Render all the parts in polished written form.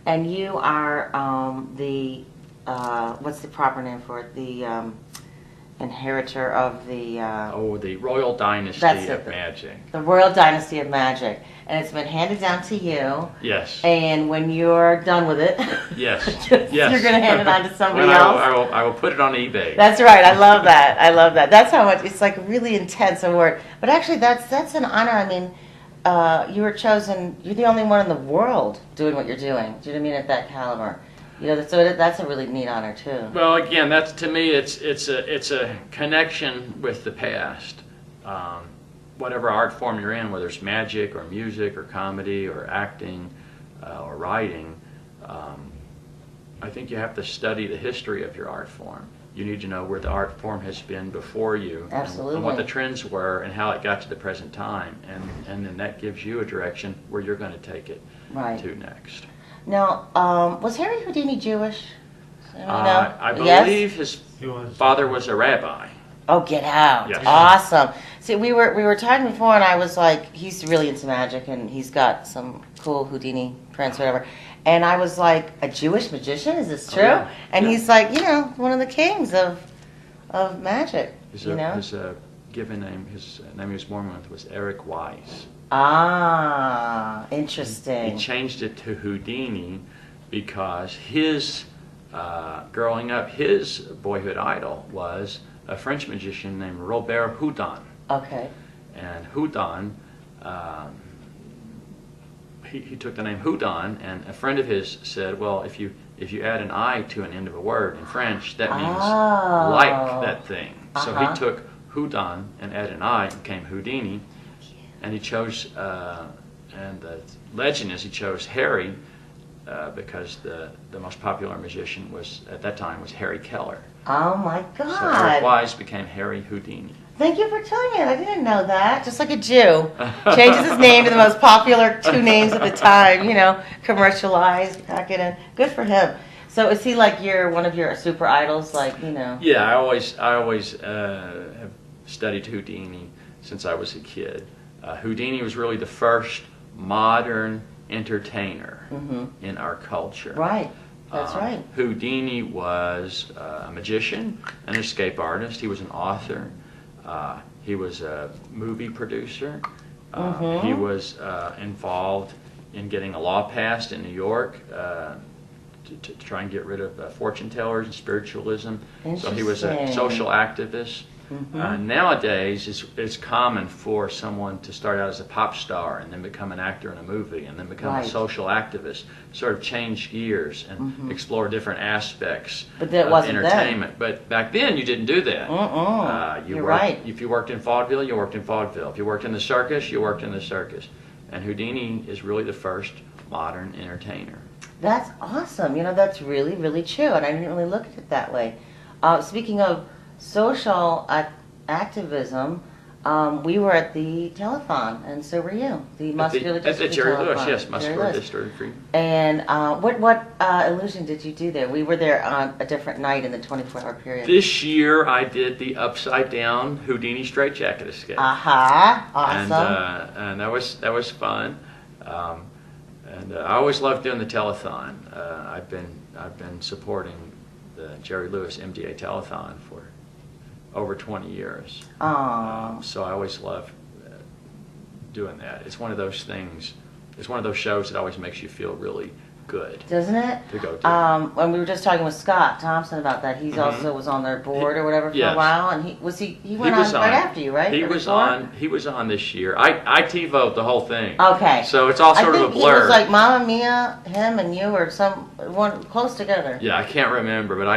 And you are what's the proper name for it? The inheritor of the... the Royal Dynasty of Magic. The Royal Dynasty of Magic. And it's been handed down to you. Yes. And when you're done with it, yes, yes. You're going to hand it on to somebody else. I will put it on eBay. That's right. I love that. I love that. That's how much, it's like a really intense award. But actually, that's an honor. I mean, you were chosen, you're the only one in the world doing what you're doing. Do you know what I mean? At that caliber. So that's a really neat honor too. Well, again, that's, to me, it's a connection with the past. Whatever art form you're in, whether it's magic or music or comedy or acting or writing, I think you have to study the history of your art form. You need to know where the art form has been before you. Absolutely. And what the trends were and how it got to the present time. And then that gives you a direction where you're going to take it to next. Now, was Harry Houdini Jewish? I believe his father was a rabbi. Oh, get out. Yes. Awesome. See, we were talking before, and I was like, he's really into magic, and he's got some cool Houdini prints, whatever. And I was like, a Jewish magician? Is this true? Yeah. And he's like, one of the kings of magic. His given name, his name he was born with was Eric Weiss. Ah, interesting. He changed it to Houdini because his, growing up, his boyhood idol was a French magician named Robert Houdin. Okay. And Houdin, he took the name Houdin, and a friend of his said, well, if you add an I to an end of a word in French, that means like that thing. So he took Houdin and added an I, and became Houdini. And he chose, and the legend is he chose Harry because the most popular magician at that time was Harry Keller. Oh my God. So Eric Weiss became Harry Houdini. Thank you for telling me that. I didn't know that. Just like a Jew. Changes his name to the most popular two names at the time, commercialized, pack it in. Good for him. So is he like one of your super idols, Yeah, I always have studied Houdini since I was a kid. Houdini was really the first modern entertainer in our culture. Right, that's right. Houdini was a magician, an escape artist. He was an author. He was a movie producer. He was involved in getting a law passed in New York to try and get rid of fortune tellers and spiritualism. So he was a social activist. Nowadays, it's common for someone to start out as a pop star and then become an actor in a movie and then become a social activist, sort of change gears and explore different aspects of entertainment. But back then, you didn't do that. You're right. If you worked in vaudeville, you worked in vaudeville. If you worked in the circus, you worked in the circus. And Houdini is really the first modern entertainer. That's awesome. That's really, really true, and I didn't really look at it that way. Speaking of social activism, we were at the telethon, and so were you. The Muscular Dystrophy At the Jerry telethon. Lewis, yes, Muscular Dystrophy. And what illusion did you do there? We were there on a different night in the 24-hour period. This year, I did the upside down Houdini straitjacket escape. Awesome. And that was fun. And I always loved doing the telethon. I've been supporting the Jerry Lewis MDA telethon for over 20 years. So I always love doing that. It's one of those things. It's one of those shows that always makes you feel really good. Doesn't it? To go to. When we were just talking with Scott Thompson about that, he's also was on their board or whatever for a while, and he went on right after you, right? He was on this year. I TiVo'd the whole thing. Okay. So it's all sort of a blur. He was like Mamma Mia, him and you, or one close together. Yeah, I can't remember, but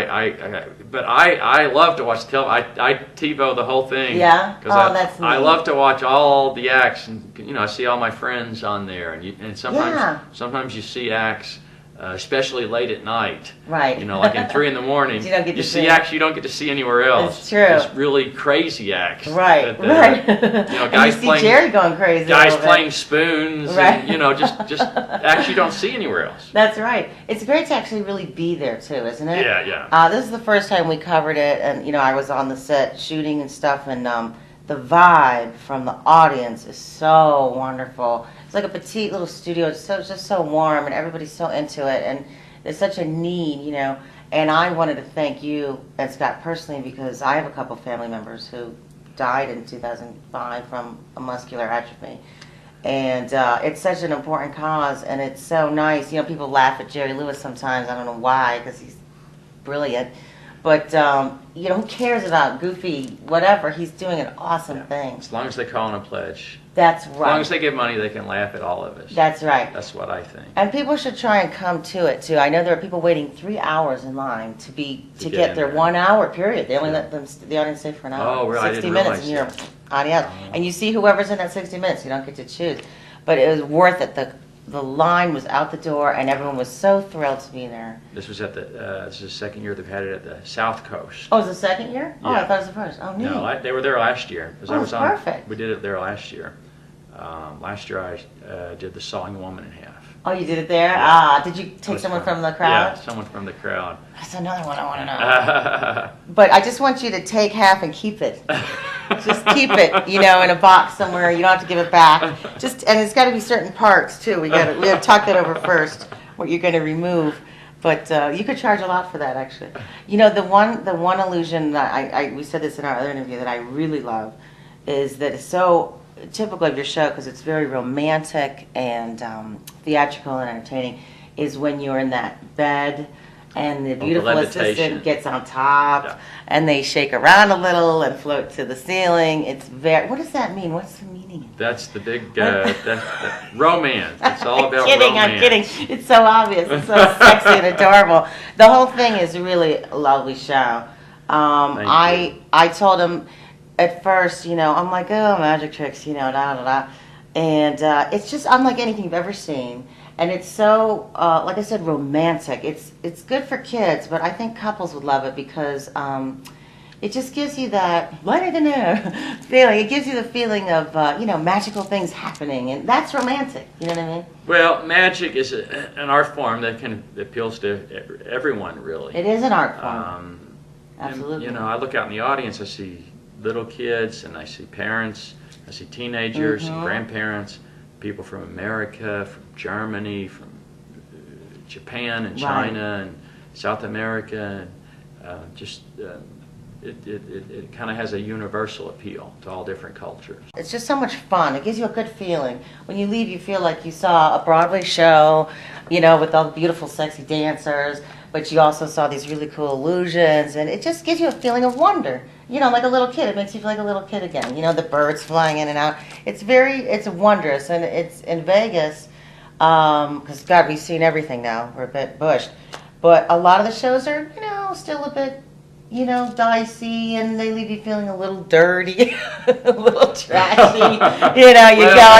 I love to watch I TiVo the whole thing. Yeah. That's neat. I love to watch all the acts, and I see all my friends on there, and sometimes you see acts. Especially late at night, right? Like in 3 a.m. you see acts you don't get to see anywhere else. It's true. It's really crazy acts, right? Guys playing Jerry going crazy. Guys playing spoons, right? And, just acts you don't see anywhere else. That's right. It's great to actually really be there too, isn't it? Yeah. This is the first time we covered it, and I was on the set shooting and stuff, and the vibe from the audience is so wonderful. it's like a petite little studio. It's just so warm, and everybody's so into it, and there's such a need, you know. And I wanted to thank you and Scott personally because I have a couple family members who died in 2005 from a muscular atrophy. And it's such an important cause, and it's so nice. You know, people laugh at Jerry Lewis sometimes. I don't know why, because he's brilliant. But, you know, who cares about goofy whatever? He's doing an awesome thing. As long as they call in a pledge. That's right. As long as they give money, they can laugh at all of us. That's right. That's what I think. And people should try and come to it, too. I know there are people waiting 3 hours in line to get their 1 hour period. They only let the audience stay for an hour. Oh, really? 60 minutes, and you're adios. And you see whoever's in that 60 minutes. You don't get to choose. But it was worth it. The line was out the door, and everyone was so thrilled to be there. This was at this is the second year they've had it at the South Coast. Oh, it was the second year? Oh, Yeah. I thought it was the first. Oh, neat. No, they were there last year. 'Cause Oh, I was perfect. We did it there last year. Last year I did the Sawing Woman in Half. Oh, you did it there? Yeah. Ah, did you That take was someone fun. from the crowd? Yeah, someone from the crowd. That's another one I want to know. But I just want you to take half and keep it. Just keep it, you know, in a box somewhere. You don't have to give it back. And it's got to be certain parts too. We got to talk that over first. What you're going to remove, but you could charge a lot for that actually. You know, the one illusion that we said this in our other interview that I really love is that it's so typical of your show because it's very romantic and theatrical and entertaining. Is when you're in that bed. And the beautiful assistant gets on top, and they shake around a little and float to the ceiling. It's very. What does that mean? What's the meaning? That's the big that's romance. It's all about romance. I'm kidding. It's so obvious. It's so sexy and adorable. The whole thing is really a lovely show. I told him at first, you know, I'm like, oh, magic tricks, you know, da da da, and it's just unlike anything you've ever seen. And it's so, like I said, romantic. It's good for kids, but I think couples would love it because it just gives you that light of the know feeling. It gives you the feeling of, you know, magical things happening, and that's romantic. You know what I mean? Well, magic is an art form that appeals to everyone, really. It is an art form. Absolutely. And, you know, I look out in the audience, I see little kids, and I see parents, I see teenagers and grandparents. People from America, from Germany, from Japan and China and South America, and it kind of has a universal appeal to all different cultures. It's just so much fun. It gives you a good feeling. When you leave, you feel like you saw a Broadway show, you know, with all the beautiful, sexy dancers, but you also saw these really cool illusions, and it just gives you a feeling of wonder. You know, like a little kid. It makes you feel like a little kid again. You know, the birds flying in and out. It's wondrous, and it's in Vegas, because, God, we've seen everything now. We're a bit bushed. But a lot of the shows are, you know, still a bit, you know, dicey, and they leave you feeling a little dirty, a little trashy. You know,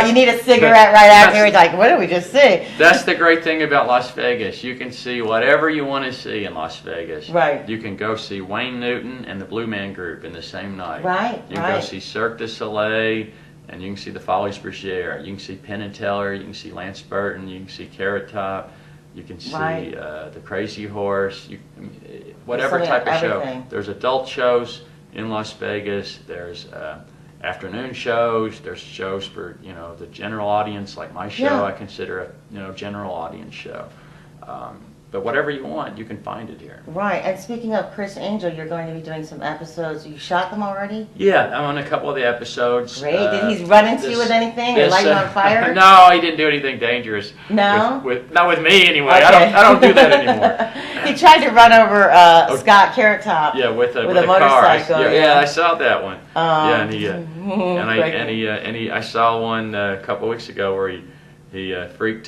you need a cigarette right after. You're like, what did we just see? That's the great thing about Las Vegas. You can see whatever you want to see in Las Vegas. Right. You can go see Wayne Newton and the Blue Man Group in the same night. Right, You can go see Cirque du Soleil, and you can see the Folies Bergère. You can see Penn and Teller. You can see Lance Burton. You can see Carrot Top. You can see the Crazy Horse. Whatever type of show. There's adult shows in Las Vegas. There's afternoon shows. There's shows for, you know, the general audience, like my show. I consider a, you know, general audience show. But whatever you want, you can find it here. Right. And speaking of Chris Angel, you're going to be doing some episodes. You shot them already? Yeah, I'm on a couple of the episodes. Great. Did he run into you with anything or light you on fire? No, he didn't do anything dangerous. No? Not with me anyway. Okay. I don't do that anymore. He tried to run over Scott Carrot Top. Yeah, with a motorcycle. Car. Yeah, I saw that one. I saw one a couple weeks ago where he freaked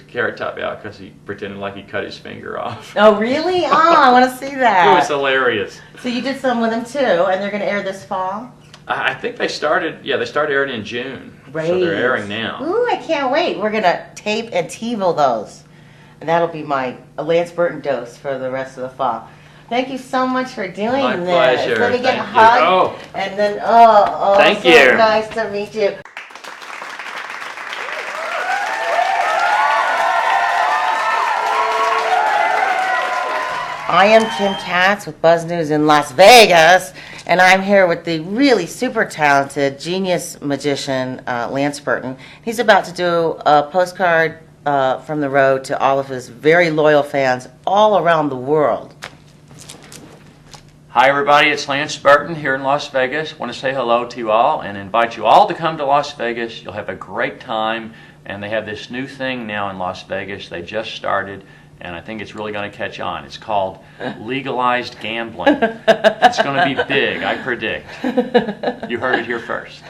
Carrot Top out because he pretended like he cut his finger off. Oh, really? Oh, I want to see that. It was hilarious. So you did some with him too, and they're going to air this fall? I think they started airing in June. Great. So they're airing now. Ooh, I can't wait. We're going to tape and TiVo those. And that'll be my Lance Burton dose for the rest of the fall. Thank you so much for doing My this. pleasure. Let me get Thank a hug. you. Oh. And then, Thank so you. Nice to meet you. I am Kim Katz with Buzz News in Las Vegas, and I'm here with the really super talented genius magician, Lance Burton. He's about to do a postcard from the road to all of his very loyal fans all around the world. Hi everybody, it's Lance Burton here in Las Vegas. Want to say hello to you all and invite you all to come to Las Vegas. You'll have a great time, and they have this new thing now in Las Vegas. They just started, and I think it's really going to catch on. It's called legalized gambling. It's going to be big, I predict. You heard it here first.